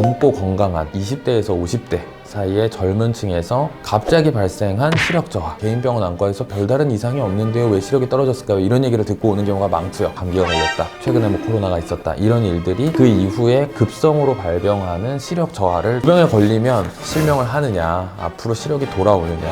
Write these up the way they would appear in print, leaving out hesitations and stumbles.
젊고 건강한 20대에서 50대 사이의 젊은 층에서 갑자기 발생한 시력 저하. 개인병원 안과에서 별다른 이상이 없는데요, 왜 시력이 떨어졌을까요? 이런 얘기를 듣고 오는 경우가 많고요. 감기가 걸렸다, 최근에 뭐 코로나가 있었다, 이런 일들이 그 이후에 급성으로 발병하는 시력 저하를 병에 걸리면 실명을 하느냐, 앞으로 시력이 돌아오느냐.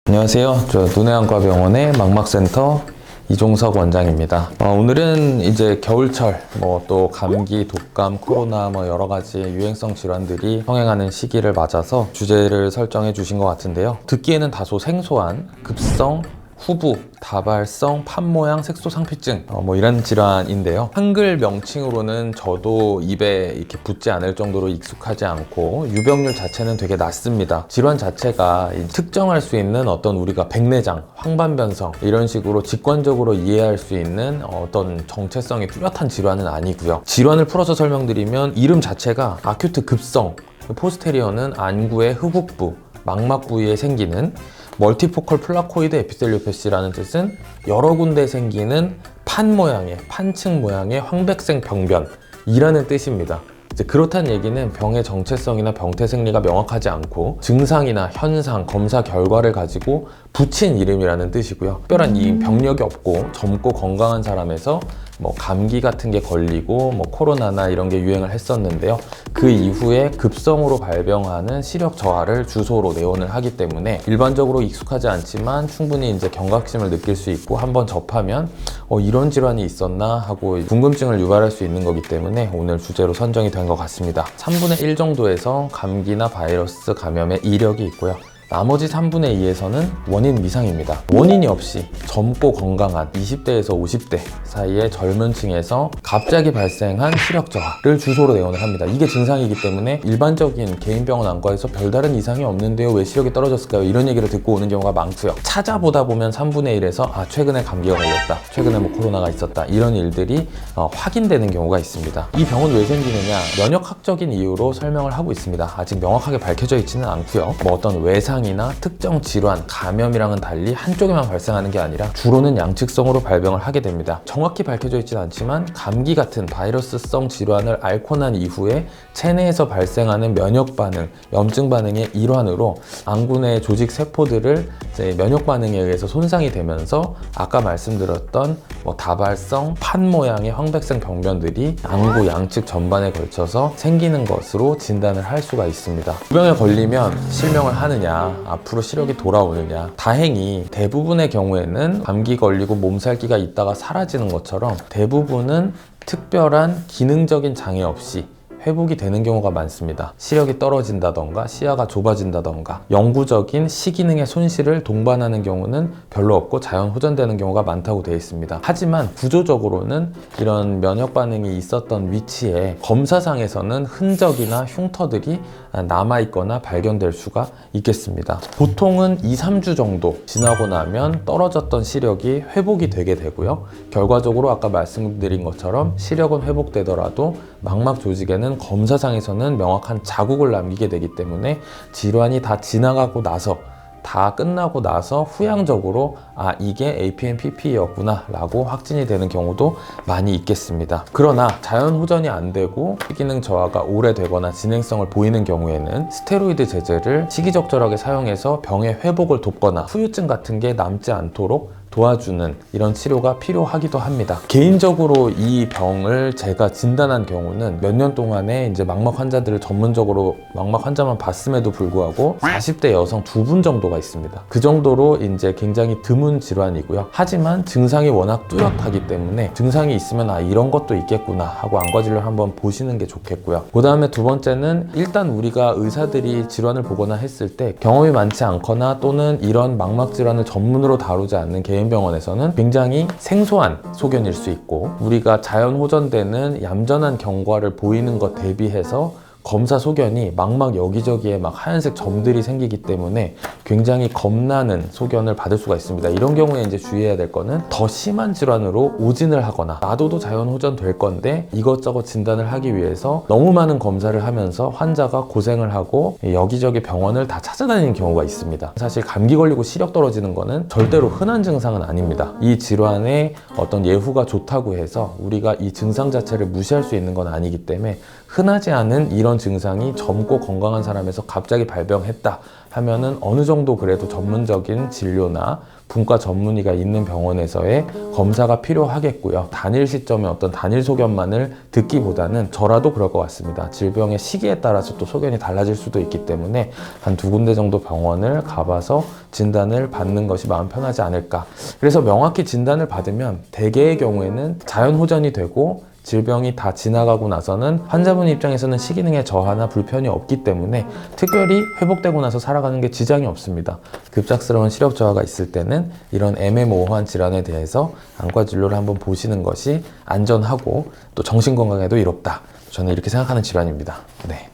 안녕하세요. 저 눈의안과병원의 망막센터 이종석 원장입니다. 오늘은 이제 겨울철, 또 감기, 독감, 코로나 여러 가지 유행성 질환들이 성행하는 시기를 맞아서 주제를 설정해 주신 것 같은데요. 듣기에는 다소 생소한 급성 후부 다발성 판모양 색소상피증, 이런 질환인데요. 한글 명칭으로는 저도 입에 이렇게 붙지 않을 정도로 익숙하지 않고 유병률 자체는 되게 낮습니다. 질환 자체가 특정할 수 있는 어떤 우리가 백내장, 황반변성 이런 식으로 직관적으로 이해할 수 있는 어떤 정체성이 뚜렷한 질환은 아니고요. 질환을 풀어서 설명드리면 이름 자체가 아큐트 급성, 포스테리어는 안구의 흡흡부, 망막 부위에 생기는, 멀티포컬 플라코이드 에피텔리오패시라는 뜻은 여러 군데 생기는 판 모양의, 판층 모양의 황백색 병변이라는 뜻입니다. 이제 그렇다는 얘기는 병의 정체성이나 병태 생리가 명확하지 않고 증상이나 현상, 검사 결과를 가지고 붙인 이름이라는 뜻이고요. 특별한 이 병력이 없고 젊고 건강한 사람에서 감기 같은 게 걸리고 코로나나 이런 게 유행을 했었는데요. 그 이후에 급성으로 발병하는 시력 저하를 주소로 내원을 하기 때문에 일반적으로 익숙하지 않지만 충분히 이제 경각심을 느낄 수 있고 한번 접하면 이런 질환이 있었나 하고 궁금증을 유발할 수 있는 거기 때문에 오늘 주제로 선정이 된 것 같습니다. 3분의 1 정도에서 감기나 바이러스 감염의 이력이 있고요. 나머지 3분의 2에서는 원인 미상입니다. 원인이 없이 젊고 건강한 20대에서 50대 사이의 젊은 층에서 갑자기 발생한 시력 저하를 주소로 내원을 합니다. 이게 증상이기 때문에 일반적인 개인병원 안과에서 별다른 이상이 없는데요, 왜 시력이 떨어졌을까요? 이런 얘기를 듣고 오는 경우가 많고요. 찾아보다 보면 3분의 1에서 최근에 감기가 걸렸다, 최근에 코로나가 있었다, 이런 일들이 확인되는 경우가 있습니다. 이 병은 왜 생기느냐? 면역학적인 이유로 설명을 하고 있습니다. 아직 명확하게 밝혀져 있지는 않고요. 어떤 외상 이나 특정 질환, 감염이랑은 달리 한쪽에만 발생하는 게 아니라 주로는 양측성으로 발병을 하게 됩니다. 정확히 밝혀져 있지는 않지만 감기 같은 바이러스성 질환을 앓고 난 이후에 체내에서 발생하는 면역 반응, 염증 반응의 일환으로 안구 내 조직 세포들을 면역 반응에 의해서 손상이 되면서 아까 말씀드렸던 다발성 판 모양의 황백색 병변들이 안구 양측 전반에 걸쳐서 생기는 것으로 진단을 할 수가 있습니다. 이 병에 걸리면 실명을 하느냐, 앞으로 시력이 돌아오느냐. 다행히 대부분의 경우에는 감기 걸리고 몸살기가 있다가 사라지는 것처럼 대부분은 특별한 기능적인 장애 없이 회복이 되는 경우가 많습니다. 시력이 떨어진다던가 시야가 좁아진다던가 영구적인 시기능의 손실을 동반하는 경우는 별로 없고 자연 호전되는 경우가 많다고 되어 있습니다. 하지만 구조적으로는 이런 면역 반응이 있었던 위치에 검사상에서는 흔적이나 흉터들이 남아있거나 발견될 수가 있겠습니다. 보통은 2-3주 정도 지나고 나면 떨어졌던 시력이 회복이 되게 되고요. 결과적으로 아까 말씀드린 것처럼 시력은 회복되더라도 망막 조직에는 검사상에서는 명확한 자국을 남기게 되기 때문에 질환이 다 지나가고 나서, 다 끝나고 나서 후양적으로 이게 APNPP였구나 라고 확진이 되는 경우도 많이 있겠습니다. 그러나 자연 호전이 안 되고 기능 저하가 오래되거나 진행성을 보이는 경우에는 스테로이드 제제를 시기적절하게 사용해서 병의 회복을 돕거나 후유증 같은 게 남지 않도록 도와주는 이런 치료가 필요하기도 합니다. 개인적으로 이 병을 제가 진단한 경우는 몇 년 동안에 이제 망막 환자들을 전문적으로 망막 환자만 봤음에도 불구하고 40대 여성 2분 정도가 있습니다. 그 정도로 이제 굉장히 드문 질환이고요. 하지만 증상이 워낙 뚜렷하기 때문에 증상이 있으면 이런 것도 있겠구나 하고 안과진료를 한번 보시는 게 좋겠고요. 그 다음에 두 번째는 일단 우리가 의사들이 질환을 보거나 했을 때 경험이 많지 않거나 또는 이런 망막 질환을 전문으로 다루지 않는 개인병원에서는 굉장히 생소한 소견일 수 있고 우리가 자연 호전되는 얌전한 경과를 보이는 것 대비해서 검사 소견이 막막 여기저기에 막 하얀색 점들이 생기기 때문에 굉장히 겁나는 소견을 받을 수가 있습니다. 이런 경우에 이제 주의해야 될 거는 더 심한 질환으로 오진을 하거나 놔둬도 자연 호전 될 건데 이것저것 진단을 하기 위해서 너무 많은 검사를 하면서 환자가 고생을 하고 여기저기 병원을 다 찾아다니는 경우가 있습니다. 사실 감기 걸리고 시력 떨어지는 거는 절대로 흔한 증상은 아닙니다. 이 질환의 어떤 예후가 좋다고 해서 우리가 이 증상 자체를 무시할 수 있는 건 아니기 때문에 흔하지 않은 이런 증상이 젊고 건강한 사람에서 갑자기 발병했다 하면은 어느 정도 그래도 전문적인 진료나 분과 전문의가 있는 병원에서의 검사가 필요하겠고요. 단일 시점에 어떤 단일 소견만을 듣기보다는 저라도 그럴 것 같습니다. 질병의 시기에 따라서 또 소견이 달라질 수도 있기 때문에 한 2군데 정도 병원을 가봐서 진단을 받는 것이 마음 편하지 않을까. 그래서 명확히 진단을 받으면 대개의 경우에는 자연 호전이 되고 질병이 다 지나가고 나서는 환자분 입장에서는 식이능의 저하나 불편이 없기 때문에 특별히 회복되고 나서 살아가는 게 지장이 없습니다. 급작스러운 시력 저하가 있을 때는 이런 애매모호한 질환에 대해서 안과 진료를 한번 보시는 것이 안전하고 또 정신건강에도 이롭다. 저는 이렇게 생각하는 질환입니다. 네.